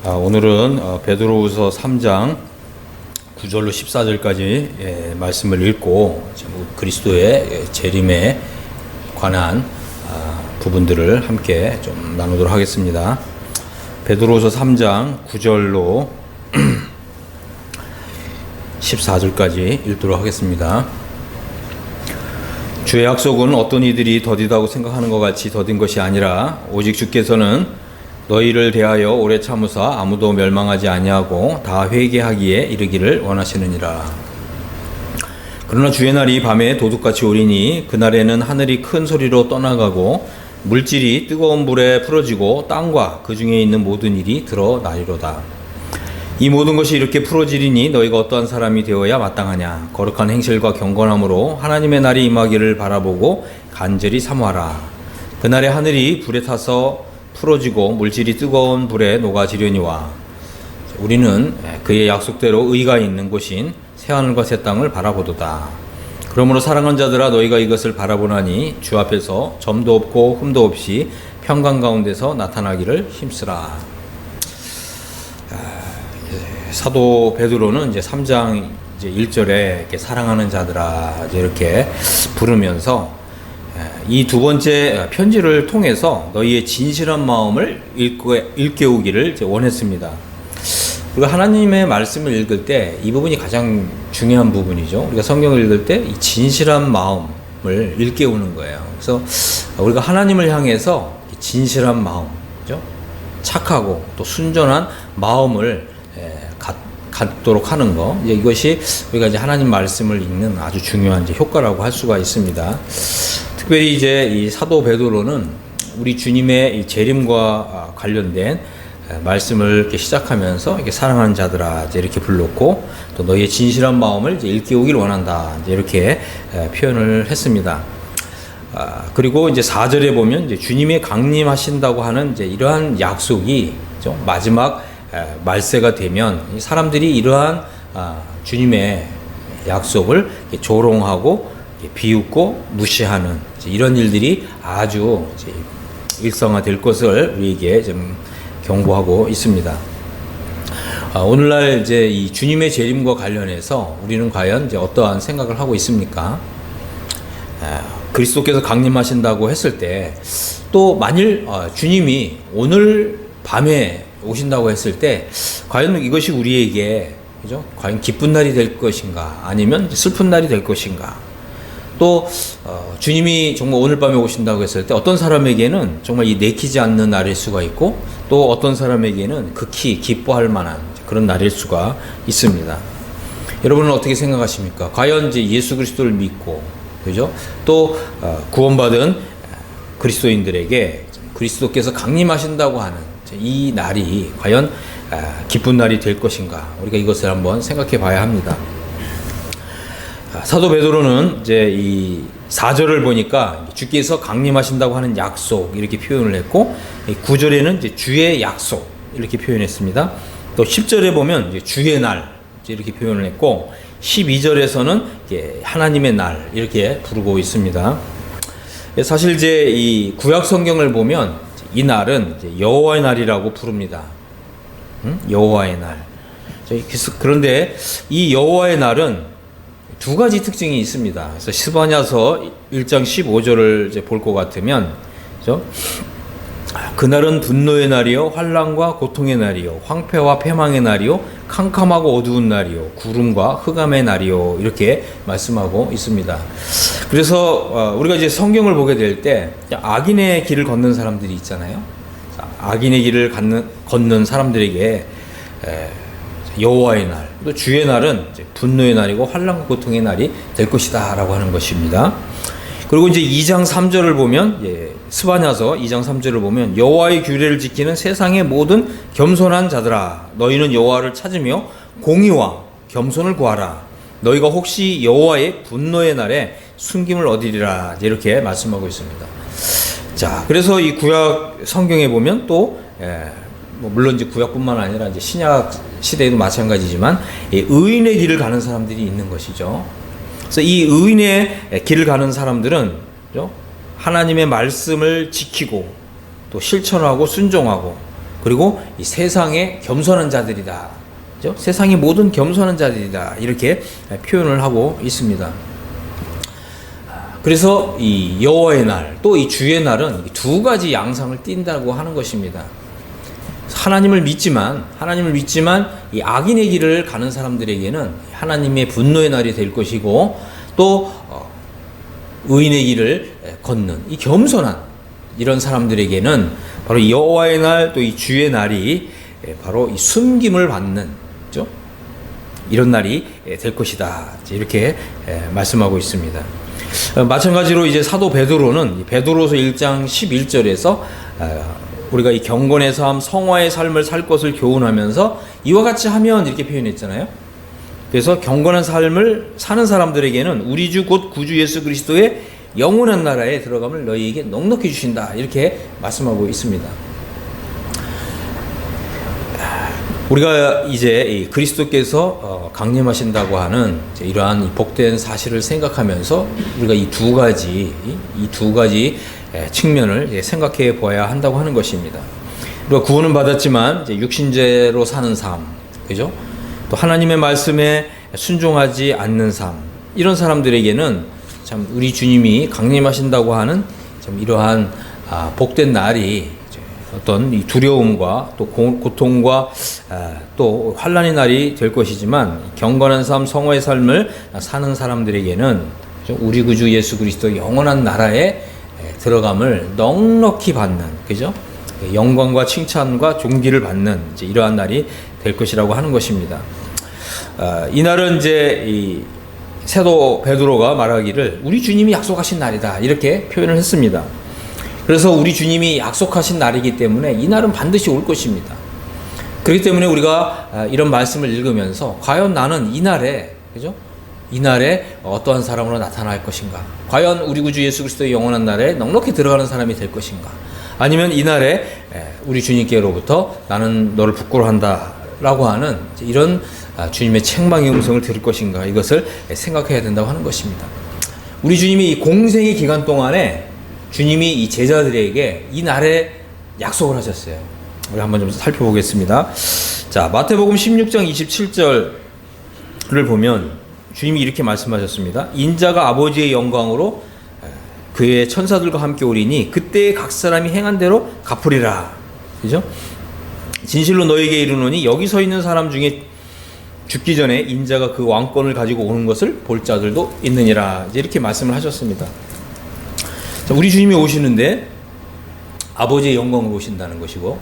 오늘은 베드로후서 3장 9절로 14절까지 말씀을 읽고 그리스도의 재림에 관한 부분들을 함께 좀 나누도록 하겠습니다. 베드로후서 3장 9절로 14절까지 읽도록 하겠습니다. 주의 약속은 어떤 이들이 더디다고 생각하는 것 같이 더딘 것이 아니라 오직 주께서는 너희를 대하여 오래 참으사 아무도 멸망하지 아니하고 다 회개하기에 이르기를 원하시느니라. 그러나 주의 날이 밤에 도둑같이 오리니 그날에는 하늘이 큰 소리로 떠나가고 물질이 뜨거운 불에 풀어지고 땅과 그 중에 있는 모든 일이 드러나리로다. 이 모든 것이 이렇게 풀어지리니 너희가 어떠한 사람이 되어야 마땅하냐. 거룩한 행실과 경건함으로 하나님의 날이 임하기를 바라보고 간절히 사모하라. 그날에 하늘이 불에 타서 풀어지고 물질이 뜨거운 불에 녹아지려니와. 우리는 그의 약속대로 의가 있는 곳인 새하늘과 새 땅을 바라보도다. 그러므로 사랑하는 자들아, 너희가 이것을 바라보나니 주 앞에서 점도 없고 흠도 없이 평강 가운데서 나타나기를 힘쓰라. 사도 베드로는 이제 3장 이제 1절에 이렇게 사랑하는 자들아 이렇게 부르면서 이 두 번째 편지를 통해서 너희의 진실한 마음을 일깨우기를 원했습니다. 우리가 하나님의 말씀을 읽을 때 이 부분이 가장 중요한 부분이죠. 우리가 성경을 읽을 때 이 진실한 마음을 일깨우는 거예요. 그래서 우리가 하나님을 향해서 진실한 마음, 그죠? 착하고 또 순전한 마음을 갖도록 하는 거, 이것이 우리가 이제 하나님 말씀을 읽는 아주 중요한 이제 효과라고 할 수가 있습니다. 특별히 이제 이 사도 베드로는 우리 주님의 이 재림과 관련된 말씀을 이렇게 시작하면서 이렇게 사랑하는 자들아 이제 이렇게 불렀고, 또 너희의 진실한 마음을 이제 일깨우길 원한다 이제 이렇게 표현을 했습니다. 그리고 이제 4절에 보면 이제 주님이 강림하신다고 하는 이제 이러한 약속이 좀 마지막 말세가 되면 사람들이 이러한 주님의 약속을 조롱하고 비웃고 무시하는 이런 일들이 아주 일상화될 것을 우리에게 좀 경고하고 있습니다. 오늘날 이제 이 주님의 재림과 관련해서 우리는 과연 이제 어떠한 생각을 하고 있습니까? 그리스도께서 강림하신다고 했을 때, 또 만일 주님이 오늘 밤에 오신다고 했을 때 과연 이것이 우리에게, 그죠? 과연 기쁜 날이 될 것인가, 아니면 슬픈 날이 될 것인가? 또 주님이 정말 오늘 밤에 오신다고 했을 때 어떤 사람에게는 정말 이 내키지 않는 날일 수가 있고, 또 어떤 사람에게는 극히 기뻐할 만한 그런 날일 수가 있습니다. 여러분은 어떻게 생각하십니까? 과연 이제 예수 그리스도를 믿고, 그죠? 또 구원받은 그리스도인들에게 그리스도께서 강림하신다고 하는 이 날이 과연 기쁜 날이 될 것인가? 우리가 이것을 한번 생각해 봐야 합니다. 사도 베드로는 이제 이 4절을 보니까 주께서 강림하신다고 하는 약속 이렇게 표현을 했고, 9절에는 이제 주의 약속 이렇게 표현했습니다. 또 10절에 보면 이제 주의 날 이렇게 표현을 했고, 12절에서는 하나님의 날 이렇게 부르고 있습니다. 사실 이제 이 구약 성경을 보면 이 날은 여호와의 날이라고 부릅니다. 여호와의 날. 그런데 이 여호와의 날은 두 가지 특징이 있습니다. 그래서 스바냐서 1장 15절을 이제 볼 것 같으면, 그죠? 그날은 분노의 날이요, 환난과 고통의 날이요, 황폐와 패망의 날이요, 캄캄하고 어두운 날이요, 구름과 흑암의 날이요, 이렇게 말씀하고 있습니다. 그래서 우리가 이제 성경을 보게 될 때 악인의 길을 걷는 사람들이 있잖아요. 악인의 길을 걷는 사람들에게 여호와의 날, 또 주의 날은 이제 분노의 날이고 환난과 고통의 날이 될 것이다 라고 하는 것입니다. 그리고 이제 2장 3절을 보면, 스바냐서 2장 3절을 보면, 여호와의 규례를 지키는 세상의 모든 겸손한 자들아, 너희는 여호와를 찾으며 공의와 겸손을 구하라. 너희가 혹시 여호와의 분노의 날에 숨김을 얻으리라. 이렇게 말씀하고 있습니다. 자, 그래서 이 구약 성경에 보면 또 물론 이제 구약뿐만 아니라 이제 신약 시대에도 마찬가지지만 의인의 길을 가는 사람들이 있는 것이죠. 그래서 이 의인의 길을 가는 사람들은, 그죠? 하나님의 말씀을 지키고 또 실천하고 순종하고 그리고 이 세상의 겸손한 자들이다. 그죠? 세상의 모든 겸손한 자들이다. 이렇게 표현을 하고 있습니다. 그래서 이 여호와의 날, 또 이 주의 날은 두 가지 양상을 띈다고 하는 것입니다. 하나님을 믿지만 이 악인의 길을 가는 사람들에게는 하나님의 분노의 날이 될 것이고, 또 의인의 길을 걷는 이 겸손한 이런 사람들에게는 바로 이 여호와의 날, 또 이 주의 날이 바로 이 숨김을 받는, 그렇죠? 이런 날이 될 것이다. 이렇게 말씀하고 있습니다. 마찬가지로 이제 사도 베드로는 베드로서 1장 11절에서 우리가 이 경건의 삶, 성화의 삶을 살 것을 교훈하면서 이와 같이 하면 이렇게 표현했잖아요. 그래서 경건한 삶을 사는 사람들에게는 우리 주 곧 구주 예수 그리스도의 영원한 나라에 들어감을 너희에게 넉넉히 주신다. 이렇게 말씀하고 있습니다. 우리가 이제 그리스도께서 강림하신다고 하는 이러한 복된 사실을 생각하면서 우리가 이 두 가지 측면을 생각해 보아야 한다고 하는 것입니다. 우리가 구원은 받았지만 이제 육신제로 사는 삶, 그죠? 또 하나님의 말씀에 순종하지 않는 삶, 이런 사람들에게는 참 우리 주님이 강림하신다고 하는 참 이러한 복된 날이 어떤 이 두려움과 또 고통과 또 환난의 날이 될 것이지만, 경건한 삶, 성화의 삶을 사는 사람들에게는 우리 구주 예수 그리스도 영원한 나라에 들어감을 넉넉히 받는, 그죠? 영광과 칭찬과 존귀를 받는 이러한 날이 될 것이라고 하는 것입니다. 이 날은 이제 이 사도 베드로가 말하기를 우리 주님이 약속하신 날이다, 이렇게 표현을 했습니다. 그래서 우리 주님이 약속하신 날이기 때문에 이 날은 반드시 올 것입니다. 그렇기 때문에 우리가 이런 말씀을 읽으면서 과연 나는 이 날에, 그죠? 이 날에 어떠한 사람으로 나타날 것인가? 과연 우리 구주 예수 그리스도의 영원한 날에 넉넉히 들어가는 사람이 될 것인가? 아니면 이 날에 우리 주님께로부터 나는 너를 부끄러워한다 라고 하는 이런 주님의 책망의 음성을 들을 것인가? 이것을 생각해야 된다고 하는 것입니다. 우리 주님이 이 공생의 기간 동안에 주님이 이 제자들에게 이 날에 약속을 하셨어요. 우리 한번 좀 살펴보겠습니다. 자, 마태복음 16장 27절을 보면 주님이 이렇게 말씀하셨습니다. 인자가 아버지의 영광으로 그의 천사들과 함께 오리니 그때 각 사람이 행한 대로 갚으리라. 그죠? 진실로 너에게 이르노니 여기 서 있는 사람 중에 죽기 전에 인자가 그 왕권을 가지고 오는 것을 볼 자들도 있느니라. 이렇게 말씀을 하셨습니다. 우리 주님이 오시는데 아버지의 영광으로 오신다는 것이고,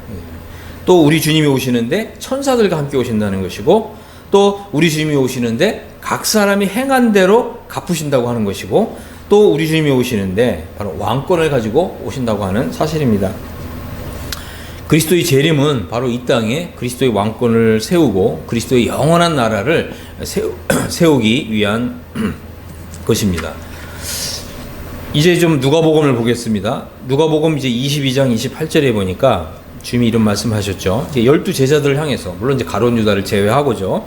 또 우리 주님이 오시는데 천사들과 함께 오신다는 것이고, 또 우리 주님이 오시는데 각 사람이 행한 대로 갚으신다고 하는 것이고, 또 우리 주님이 오시는데 바로 왕권을 가지고 오신다고 하는 사실입니다. 그리스도의 재림은 바로 이 땅에 그리스도의 왕권을 세우고 그리스도의 영원한 나라를 세우기 위한 것입니다. 이제 좀 누가복음을 보겠습니다. 누가복음 이제 22장 28절에 보니까 주님이 이런 말씀하셨죠. 이제 12 제자들을 향해서, 물론 이제 가룟 유다를 제외하고죠.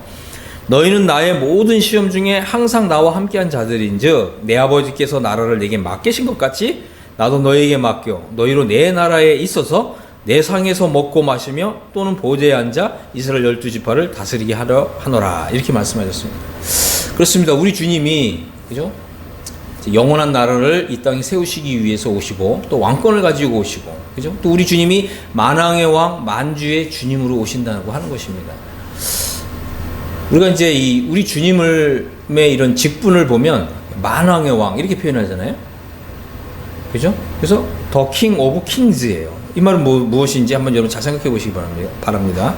너희는 나의 모든 시험 중에 항상 나와 함께한 자들인즉 내 아버지께서 나라를 내게 맡기신 것 같이 나도 너희에게 맡겨 너희로 내 나라에 있어서 내 상에서 먹고 마시며 또는 보좌에 앉아 이스라엘 12지파를 다스리게 하노라. 이렇게 말씀하셨습니다. 그렇습니다. 우리 주님이, 그죠? 영원한 나라를 이 땅에 세우시기 위해서 오시고, 또 왕권을 가지고 오시고, 그죠? 또 우리 주님이 만왕의 왕, 만주의 주님으로 오신다고 하는 것입니다. 우리가 이제 우리 주님의 이런 직분을 보면 만왕의 왕 이렇게 표현하잖아요. 그죠? 그래서 The King of Kings예요. 이 말은 무엇인지 한번 여러분 잘 생각해 보시기 바랍니다.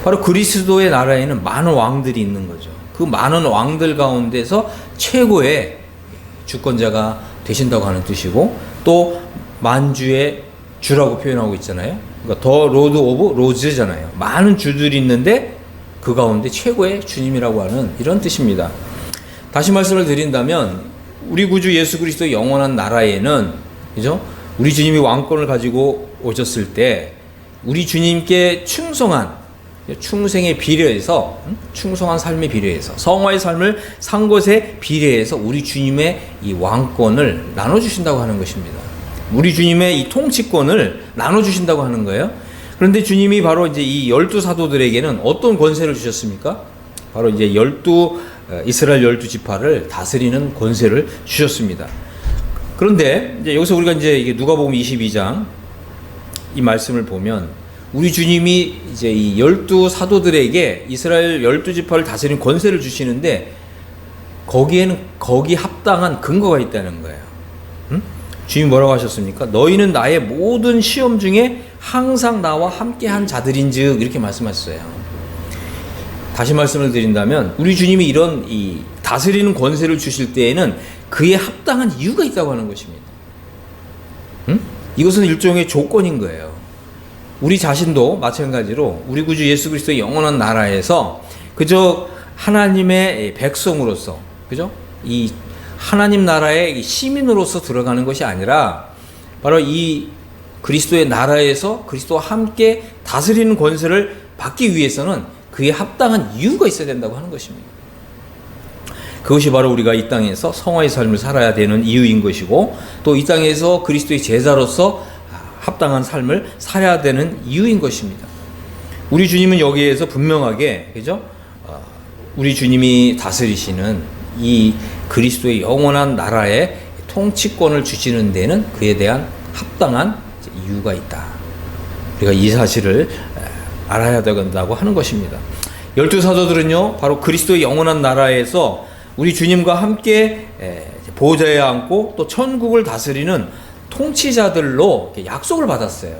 바로 그리스도의 나라에는 많은 왕들이 있는 거죠. 그 많은 왕들 가운데서 최고의 주권자가 되신다고 하는 뜻이고, 또 만주의 주라고 표현하고 있잖아요. 그러니까 더 로드 오브 로즈잖아요. 많은 주들이 있는데 그 가운데 최고의 주님이라고 하는 이런 뜻입니다. 다시 말씀을 드린다면 우리 구주 예수 그리스도의 영원한 나라에는, 그죠? 우리 주님이 왕권을 가지고 오셨을 때 우리 주님께 충성의 비례해서, 충성한 삶에 비례해서, 성화의 삶을 산 것에 비례해서 우리 주님의 이 왕권을 나눠주신다고 하는 것입니다. 우리 주님의 이 통치권을 나눠주신다고 하는 거예요. 그런데 주님이 바로 이제 이 12사도들에게는 어떤 권세를 주셨습니까? 바로 이제 이스라엘 12지파를 다스리는 권세를 주셨습니다. 그런데 이제 여기서 우리가 이제 이게 누가복음 22장 이 말씀을 보면 우리 주님이 이제 이 12사도들에게 이스라엘 12지파를 다스리는 권세를 주시는데 거기에는 거기 합당한 근거가 있다는 거예요. 주님이 뭐라고 하셨습니까? 너희는 나의 모든 시험 중에 항상 나와 함께한 자들인즉 이렇게 말씀하셨어요. 다시 말씀을 드린다면 우리 주님이 이런 이 다스리는 권세를 주실 때에는 그에 합당한 이유가 있다고 하는 것입니다. 이것은 일종의 조건인 거예요. 우리 자신도 마찬가지로 우리 구주 예수 그리스도의 영원한 나라에서 그저 하나님의 백성으로서, 그죠? 이 하나님 나라의 시민으로서 들어가는 것이 아니라 바로 이 그리스도의 나라에서 그리스도와 함께 다스리는 권세를 받기 위해서는 그에 합당한 이유가 있어야 된다고 하는 것입니다. 그것이 바로 우리가 이 땅에서 성화의 삶을 살아야 되는 이유인 것이고 또 이 땅에서 그리스도의 제자로서 합당한 삶을 살아야 되는 이유인 것입니다. 우리 주님은 여기에서 분명하게, 그죠? 우리 주님이 다스리시는 이 그리스도의 영원한 나라의 통치권을 주시는 데는 그에 대한 합당한 이유가 있다. 우리가 이 사실을 알아야 된다고 하는 것입니다. 12사도들은요, 바로 그리스도의 영원한 나라에서 우리 주님과 함께 보좌에 앉고 또 천국을 다스리는 통치자들로 약속을 받았어요.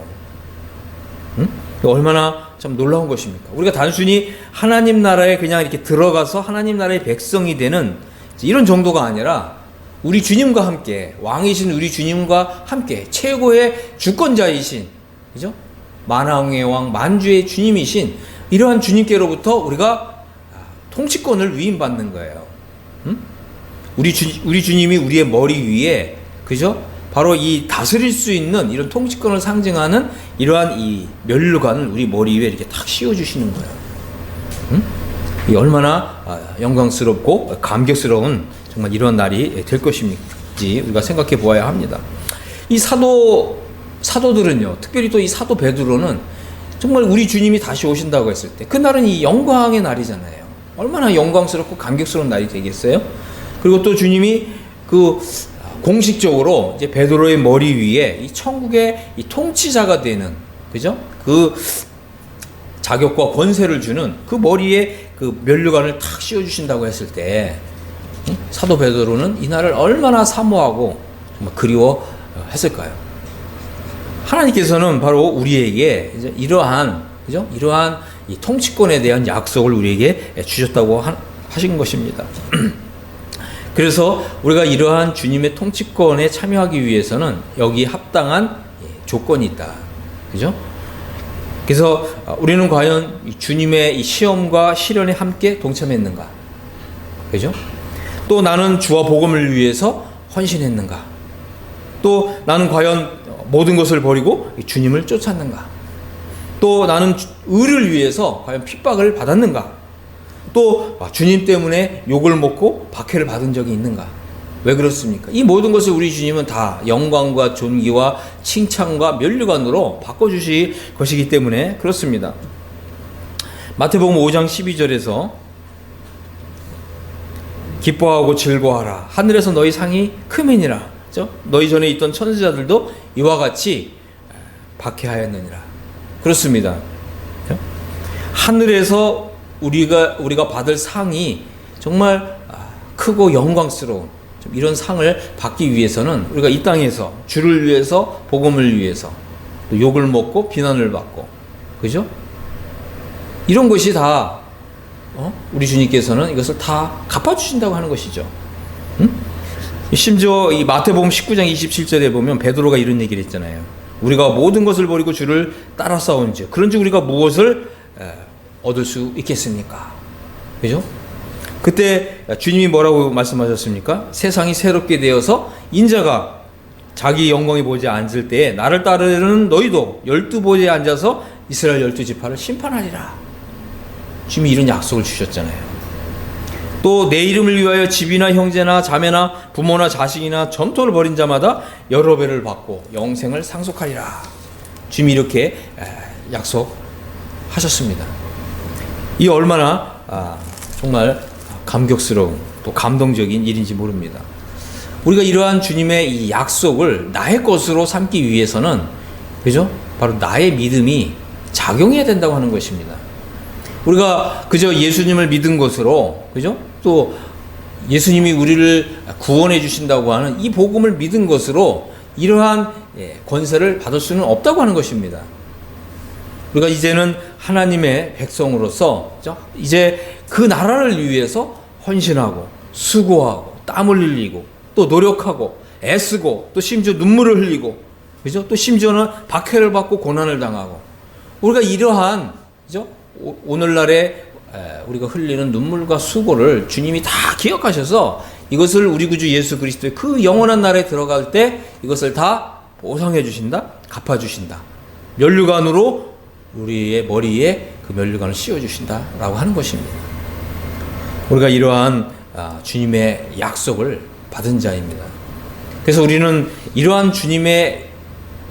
얼마나 참 놀라운 것입니까? 우리가 단순히 하나님 나라에 그냥 이렇게 들어가서 하나님 나라의 백성이 되는 이런 정도가 아니라 우리 주님과 함께, 왕이신 우리 주님과 함께 최고의 주권자이신, 그죠? 만왕의 왕, 만주의 주님이신 이러한 주님께로부터 우리가 통치권을 위임받는 거예요. 우리 주님이 우리의 머리 위에, 그죠? 바로 이 다스릴 수 있는 이런 통치권을 상징하는 이러한 이 면류관을 우리 머리 위에 이렇게 탁 씌워주시는 거예요. 이 얼마나 영광스럽고 감격스러운 정말 이런 날이 될 것인지 우리가 생각해 보아야 합니다. 이 사도들은요, 특별히 또 이 사도 베드로는 정말 우리 주님이 다시 오신다고 했을 때 그날은 이 영광의 날이잖아요. 얼마나 영광스럽고 감격스러운 날이 되겠어요? 그리고 또 주님이 그 공식적으로 이제 베드로의 머리 위에 이 천국의 이 통치자가 되는, 그죠? 그 자격과 권세를 주는 그 머리에 그 면류관을 탁 씌워주신다고 했을 때 사도 베드로는 이 날을 얼마나 사모하고 정말 그리워했을까요? 하나님께서는 바로 우리에게 이제 이러한, 그죠? 이러한 이 통치권에 대한 약속을 우리에게 주셨다고 하신 것입니다. 그래서 우리가 이러한 주님의 통치권에 참여하기 위해서는 여기 합당한 조건이 있다. 그죠? 그래서 우리는 과연 주님의 이 시험과 시련에 함께 동참했는가? 그죠? 또 나는 주와 복음을 위해서 헌신했는가? 또 나는 과연 모든 것을 버리고 주님을 쫓았는가? 또 나는 의를 위해서 과연 핍박을 받았는가? 또 주님 때문에 욕을 먹고 박해를 받은 적이 있는가? 왜 그렇습니까? 이 모든 것을 우리 주님은 다 영광과 존귀와 칭찬과 면류관으로 바꿔주실 것이기 때문에 그렇습니다. 마태복음 5장 12절에서 기뻐하고 즐거워하라. 하늘에서 너희 상이 크매니라. 그렇죠? 너희 전에 있던 천사들도 이와 같이 박해하였느니라. 그렇습니다. 그렇죠? 하늘에서 우리가 받을 상이 정말 크고 영광스러운 이런 상을 받기 위해서는 우리가 이 땅에서 주를 위해서, 복음을 위해서 또 욕을 먹고 비난을 받고, 그죠? 이런 것이 다 우리 주님께서는 이것을 다 갚아주신다고 하는 것이죠. 심지어 이 마태복음 19장 27절에 보면 베드로가 이런 얘기를 했잖아요. 우리가 모든 것을 버리고 주를 따라 싸운즉 그런즉 우리가 무엇을 얻을 수 있겠습니까? 그죠? 그때 주님이 뭐라고 말씀하셨습니까? 세상이 새롭게 되어서 인자가 자기 영광의 보좌에 앉을 때에 나를 따르는 너희도 12보좌에 앉아서 이스라엘 12지파를 심판하리라. 주님이 이런 약속을 주셨잖아요. 또 내 이름을 위하여 집이나 형제나 자매나 부모나 자식이나 전토를 벌인 자마다 여러 배를 받고 영생을 상속하리라. 주님이 이렇게 약속하셨습니다. 이 얼마나 정말 감격스러운 또 감동적인 일인지 모릅니다. 우리가 이러한 주님의 이 약속을 나의 것으로 삼기 위해서는, 그죠? 바로 나의 믿음이 작용해야 된다고 하는 것입니다. 우리가 그저 예수님을 믿은 것으로, 그죠? 또 예수님이 우리를 구원해 주신다고 하는 이 복음을 믿은 것으로 이러한 권세를 받을 수는 없다고 하는 것입니다. 우리가 이제는 하나님의 백성으로서, 그죠? 이제 그 나라를 위해서 헌신하고 수고하고 땀을 흘리고 또 노력하고 애쓰고 또 심지어 눈물을 흘리고, 그죠? 또 심지어는 박해를 받고 고난을 당하고, 우리가 이러한, 그죠? 오늘날에 우리가 흘리는 눈물과 수고를 주님이 다 기억하셔서 이것을 우리 구주 예수 그리스도의 그 영원한 나라에 들어갈 때 이것을 다 보상해 주신다, 갚아 주신다. 면류관으로 우리의 머리에 그 면류관을 씌워 주신다라고 하는 것입니다. 우리가 이러한 주님의 약속을 받은 자입니다. 그래서 우리는 이러한 주님의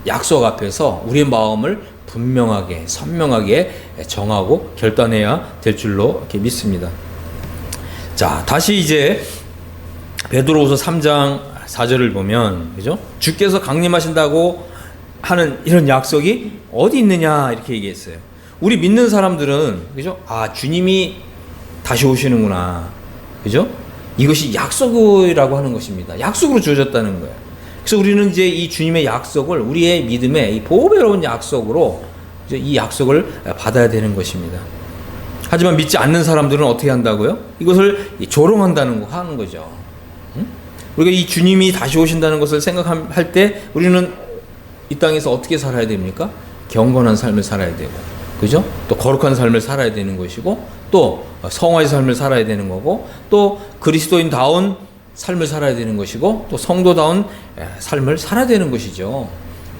약속 앞에서 우리의 마음을 분명하게 선명하게 정하고 결단해야 될 줄로 이렇게 믿습니다. 자, 다시 이제 베드로후서 3장 4절을 보면, 그죠? 주께서 강림하신다고 하는 이런 약속이 어디 있느냐 이렇게 얘기했어요. 우리 믿는 사람들은, 그죠? 주님이 다시 오시는구나, 그죠? 이것이 약속이라고 하는 것입니다. 약속으로 주어졌다는 거예요. 그래서 우리는 이제 이 주님의 약속을 우리의 믿음의 이 보배로운 약속으로 이 약속을 받아야 되는 것입니다. 하지만 믿지 않는 사람들은 어떻게 한다고요? 이것을 조롱한다는 거 하는 거죠. 우리가 이 주님이 다시 오신다는 것을 생각할 때 우리는 이 땅에서 어떻게 살아야 됩니까? 경건한 삶을 살아야 되고, 그죠? 또 거룩한 삶을 살아야 되는 것이고, 또 성화의 삶을 살아야 되는 거고, 또 그리스도인다운 삶을 살아야 되는 것이고, 또 성도다운 삶을 살아야 되는 것이죠.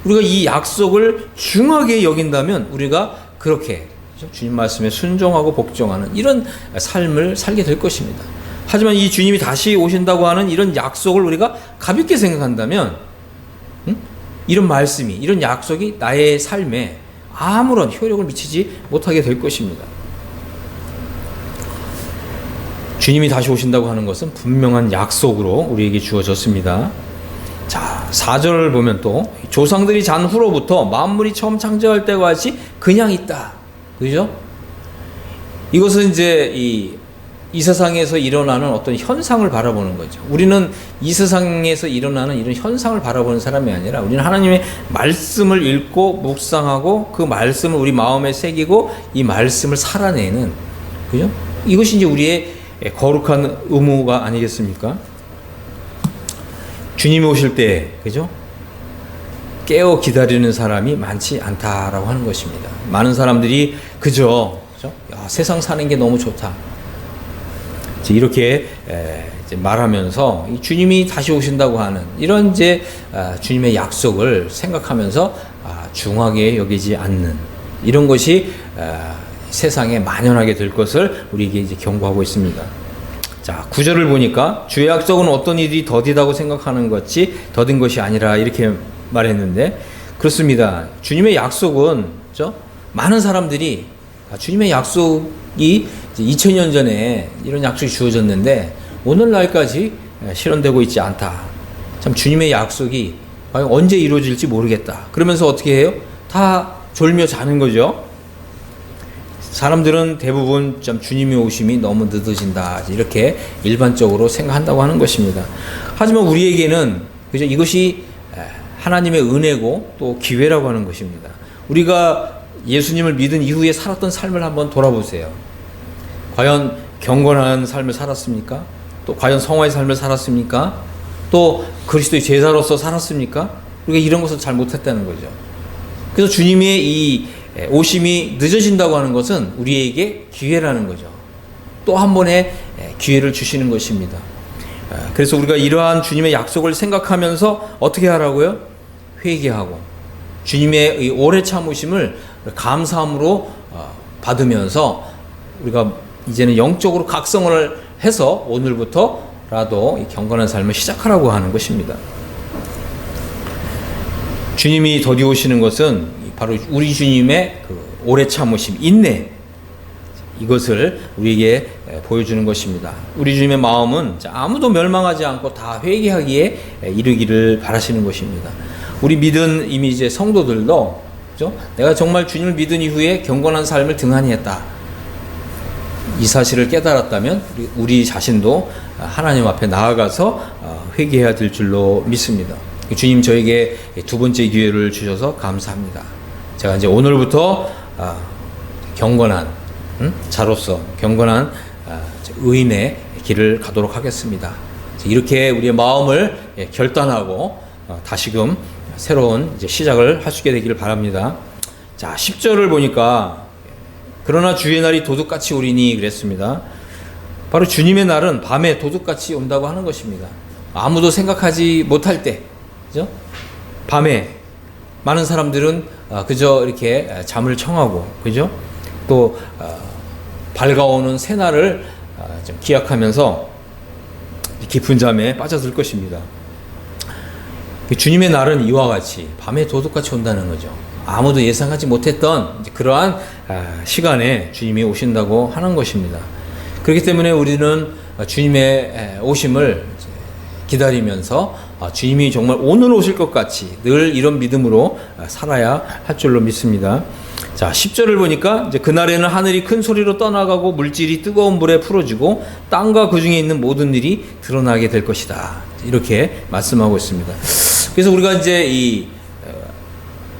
우리가 이 약속을 중하게 여긴다면 우리가 그렇게 주님 말씀에 순종하고 복종하는 이런 삶을 살게 될 것입니다. 하지만 이 주님이 다시 오신다고 하는 이런 약속을 우리가 가볍게 생각한다면, 이런 말씀이, 이런 약속이 나의 삶에 아무런 효력을 미치지 못하게 될 것입니다. 주님이 다시 오신다고 하는 것은 분명한 약속으로 우리에게 주어졌습니다. 자, 4절을 보면 또 조상들이 잔 후로부터 만물이 처음 창조할 때와 같이 그냥 있다. 그죠? 이것은 이제 이 세상에서 일어나는 어떤 현상을 바라보는 거죠. 우리는 이 세상에서 일어나는 이런 현상을 바라보는 사람이 아니라 우리는 하나님의 말씀을 읽고 묵상하고 그 말씀을 우리 마음에 새기고 이 말씀을 살아내는, 그죠? 이것이 이제 우리의 거룩한 의무가 아니겠습니까? 주님이 오실 때, 그죠? 깨어 기다리는 사람이 많지 않다라고 하는 것입니다. 많은 사람들이 그죠? 야, 세상 사는 게 너무 좋다. 이렇게 이제 말하면서 주님이 다시 오신다고 하는 이런 이제 주님의 약속을 생각하면서 중하게 여기지 않는 이런 것이 세상에 만연하게 될 것을 우리에게 이제 경고하고 있습니다. 자, 9절을 보니까 주의 약속은 어떤 일이 더디다고 생각하는 것이 더딘 것이 아니라 이렇게 말했는데, 그렇습니다. 주님의 약속은, 그렇죠? 많은 사람들이 주님의 약속이 2000년 전에 이런 약속이 주어졌는데 오늘날까지 실현되고 있지 않다. 참 주님의 약속이 과연 언제 이루어질지 모르겠다. 그러면서 어떻게 해요? 다 졸며 자는 거죠. 사람들은 대부분 좀 주님의 오심이 너무 늦어진다, 이렇게 일반적으로 생각한다고 하는 것입니다. 하지만 우리에게는, 그죠? 이것이 하나님의 은혜고 또 기회라고 하는 것입니다. 우리가 예수님을 믿은 이후에 살았던 삶을 한번 돌아보세요. 과연 경건한 삶을 살았습니까? 또 과연 성화의 삶을 살았습니까? 또 그리스도의 제자로서 살았습니까? 우리가 이런 것을 잘 못했다는 거죠. 그래서 주님의 이 오심이 늦어진다고 하는 것은 우리에게 기회라는 거죠. 또 한 번의 기회를 주시는 것입니다. 그래서 우리가 이러한 주님의 약속을 생각하면서 어떻게 하라고요? 회개하고 주님의 이 오래 참으심을 감사함으로 받으면서 우리가 이제는 영적으로 각성을 해서 오늘부터라도 이 경건한 삶을 시작하라고 하는 것입니다. 주님이 더디 오시는 것은 바로 우리 주님의 그 오래 참으심, 인내, 이것을 우리에게 보여주는 것입니다. 우리 주님의 마음은 아무도 멸망하지 않고 다 회개하기에 이르기를 바라시는 것입니다. 우리 믿은 이미 이제 성도들도, 그죠? 내가 정말 주님을 믿은 이후에 경건한 삶을 등한히 했다, 이 사실을 깨달았다면 우리 자신도 하나님 앞에 나아가서 회개해야 될 줄로 믿습니다. 주님 저에게 두 번째 기회를 주셔서 감사합니다. 제가 이제 오늘부터 경건한 자로서 경건한 의인의 길을 가도록 하겠습니다. 이렇게 우리의 마음을 결단하고 다시금 새로운 이제 시작을 할 수 있게 되기를 바랍니다. 자, 10절을 보니까 그러나 주의 날이 도둑같이 오리니 그랬습니다. 바로 주님의 날은 밤에 도둑같이 온다고 하는 것입니다. 아무도 생각하지 못할 때, 그죠? 밤에 많은 사람들은 그저 이렇게 잠을 청하고, 그죠? 또 밝아오는 새날을 좀 기약하면서 깊은 잠에 빠져들 것입니다. 주님의 날은 이와 같이 밤에 도둑같이 온다는 거죠. 아무도 예상하지 못했던 그러한 시간에 주님이 오신다고 하는 것입니다. 그렇기 때문에 우리는 주님의 오심을 기다리면서 주님이 정말 오늘 오실 것 같이 늘 이런 믿음으로 살아야 할 줄로 믿습니다. 자, 10절을 보니까 이제 그날에는 하늘이 큰 소리로 떠나가고 물질이 뜨거운 불에 풀어지고 땅과 그 중에 있는 모든 일이 드러나게 될 것이다, 이렇게 말씀하고 있습니다. 그래서 우리가 이제 이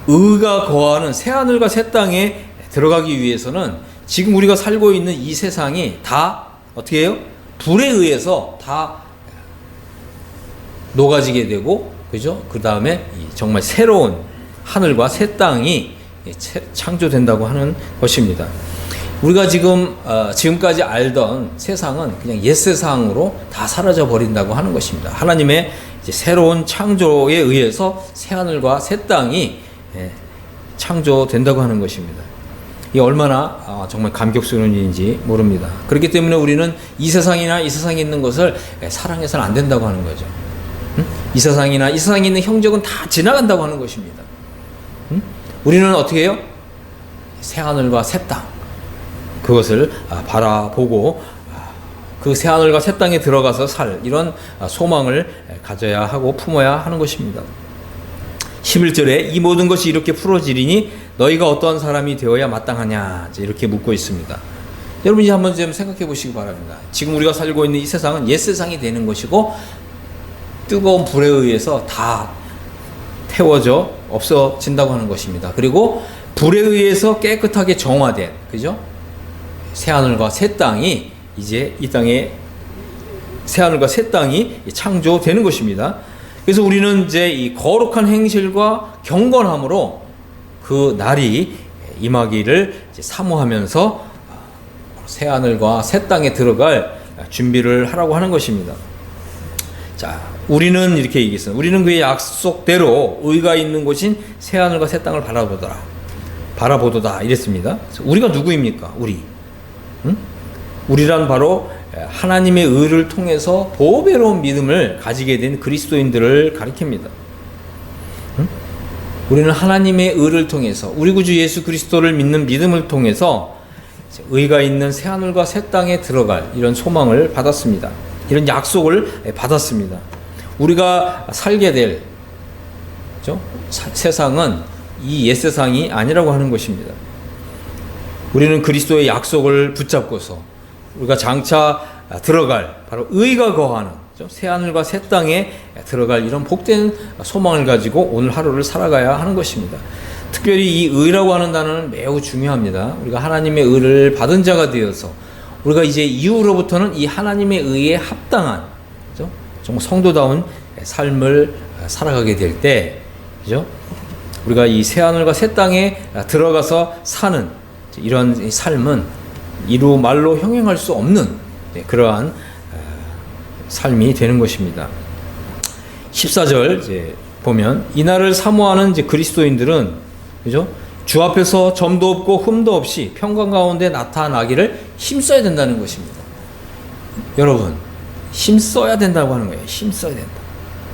의가 거하는 새하늘과 새 땅에 들어가기 위해서는 지금 우리가 살고 있는 이 세상이 다 어떻게 해요? 불에 의해서 다 녹아지게 되고, 그죠? 그 다음에 정말 새로운 하늘과 새 땅이 창조된다고 하는 것입니다. 우리가 지금까지 알던 세상은 그냥 옛 세상으로 다 사라져 버린다고 하는 것입니다. 하나님의 이제 새로운 창조에 의해서 새 하늘과 새 땅이 창조된다고 하는 것입니다. 이 얼마나 정말 감격스러운 일인지 모릅니다. 그렇기 때문에 우리는 이 세상이나 이 세상에 있는 것을 사랑해서는 안 된다고 하는 거죠. 이 세상이나 이 세상에 있는 형적은 다 지나간다고 하는 것입니다. 우리는 어떻게 해요? 새 하늘과 새 땅, 그것을 바라보고 그 새 하늘과 새 땅에 들어가서 살 이런 소망을 가져야 하고 품어야 하는 것입니다. 11절에 이 모든 것이 이렇게 풀어지리니 너희가 어떠한 사람이 되어야 마땅하냐, 이렇게 묻고 있습니다. 여러분 이제 한번 좀 생각해 보시기 바랍니다. 지금 우리가 살고 있는 이 세상은 옛 세상이 되는 것이고 뜨거운 불에 의해서 다 태워져 없어진다고 하는 것입니다. 그리고 불에 의해서 깨끗하게 정화된, 그죠? 새하늘과 새 땅이 이제 이 땅에 새하늘과 새 땅이 창조되는 것입니다. 그래서 우리는 이제 이 거룩한 행실과 경건함으로 그 날이 임하기를 사모하면서 새하늘과 새 땅에 들어갈 준비를 하라고 하는 것입니다. 자, 우리는 이렇게 얘기했어요. 우리는 그의 약속대로 의가 있는 곳인 새하늘과 새 땅을 바라보도다 이랬습니다. 우리가 누구입니까? 우리란 바로 하나님의 의를 통해서 보배로운 믿음을 가지게 된 그리스도인들을 가리킵니다. 우리는 하나님의 의를 통해서 우리 구주 예수 그리스도를 믿는 믿음을 통해서 의가 있는 새하늘과 새 땅에 들어갈 이런 소망을 받았습니다. 이런 약속을 받았습니다. 우리가 살게 될, 그렇죠? 세상은 이 옛 세상이 아니라고 하는 것입니다. 우리는 그리스도의 약속을 붙잡고서 우리가 장차 들어갈 바로 의가 거하는, 그렇죠? 새하늘과 새 땅에 들어갈 이런 복된 소망을 가지고 오늘 하루를 살아가야 하는 것입니다. 특별히 이 의라고 하는 단어는 매우 중요합니다. 우리가 하나님의 의를 받은 자가 되어서 우리가 이제 이후로부터는 이 하나님의 의에 합당한, 그죠? 정말 성도다운 삶을 살아가게 될 때, 그죠? 우리가 이 새하늘과 새 땅에 들어가서 사는 이런 삶은 이루 말로 형용할 수 없는 그러한 삶이 되는 것입니다. 14절 이제 보면 이날을 사모하는 이제 그리스도인들은, 그죠? 주 앞에서 점도 없고 흠도 없이 평강 가운데 나타나기를 힘써야 된다는 것입니다. 여러분, 힘써야 된다고 하는 거예요. 힘써야 된다.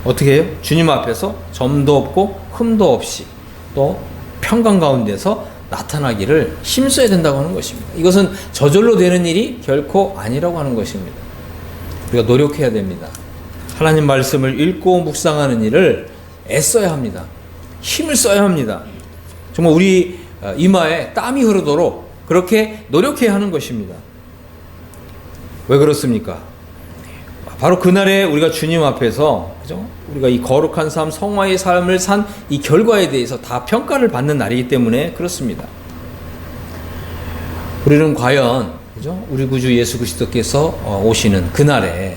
어떻게 해요? 주님 앞에서 점도 없고 흠도 없이 또 평강 가운데서 나타나기를 힘써야 된다고 하는 것입니다. 이것은 저절로 되는 일이 결코 아니라고 하는 것입니다. 우리가 노력해야 됩니다. 하나님 말씀을 읽고 묵상하는 일을 애써야 합니다. 힘을 써야 합니다. 정말 우리 이마에 땀이 흐르도록 그렇게 노력해야 하는 것입니다. 왜 그렇습니까? 바로 그날에 우리가 주님 앞에서, 그죠? 우리가 이 거룩한 삶, 성화의 삶을 산 이 결과에 대해서 다 평가를 받는 날이기 때문에 그렇습니다. 우리는 과연, 그죠? 우리 구주 예수 그리스도께서 오시는 그날에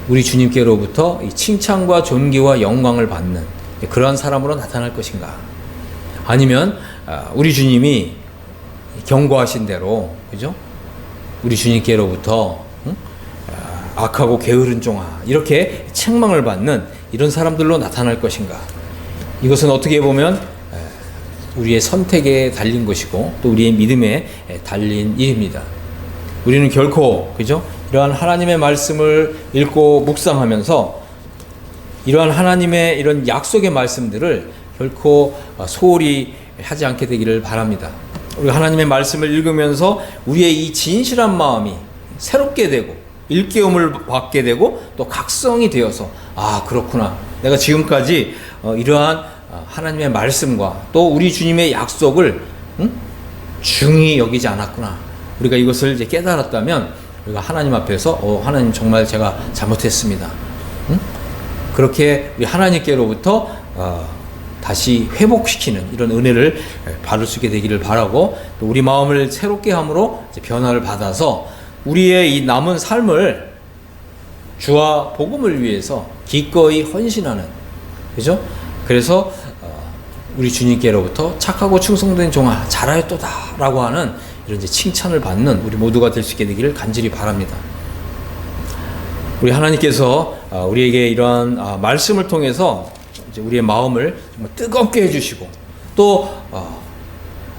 우리 주님께로부터 이 칭찬과 존귀와 영광을 받는 그러한 사람으로 나타날 것인가? 아니면 우리 주님이 경고하신 대로, 그죠? 우리 주님께로부터 악하고 게으른 종아, 이렇게 책망을 받는 이런 사람들로 나타날 것인가? 이것은 어떻게 보면 우리의 선택에 달린 것이고 또 우리의 믿음에 달린 일입니다. 우리는 결코, 그죠? 이러한 하나님의 말씀을 읽고 묵상하면서 이러한 하나님의 이런 약속의 말씀들을 결코 소홀히 하지 않게 되기를 바랍니다. 우리가 하나님의 말씀을 읽으면서 우리의 이 진실한 마음이 새롭게 되고 일깨움을 받게 되고 또 각성이 되어서, 아, 그렇구나, 내가 지금까지 이러한 하나님의 말씀과 또 우리 주님의 약속을 중히 여기지 않았구나, 우리가 이것을 이제 깨달았다면 우리가 하나님 앞에서 하나님 정말 제가 잘못했습니다, 그렇게 우리 하나님께로부터 다시 회복시키는 이런 은혜를 받을 수 있게 되기를 바라고, 또 우리 마음을 새롭게 함으로 이제 변화를 받아서 우리의 이 남은 삶을 주와 복음을 위해서 기꺼이 헌신하는, 그죠? 그래서 우리 주님께로부터 착하고 충성된 종아 잘하였도다 라고 하는 이런 이제 칭찬을 받는 우리 모두가 될 수 있게 되기를 간절히 바랍니다. 우리 하나님께서 우리에게 이러한 말씀을 통해서 이제 우리의 마음을 정말 뜨겁게 해주시고 또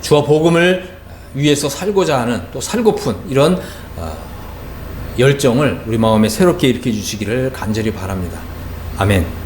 주와 복음을 위해서 살고자 하는, 또 살고픈 이런 열정을 우리 마음에 새롭게 일으켜 주시기를 간절히 바랍니다. 아멘.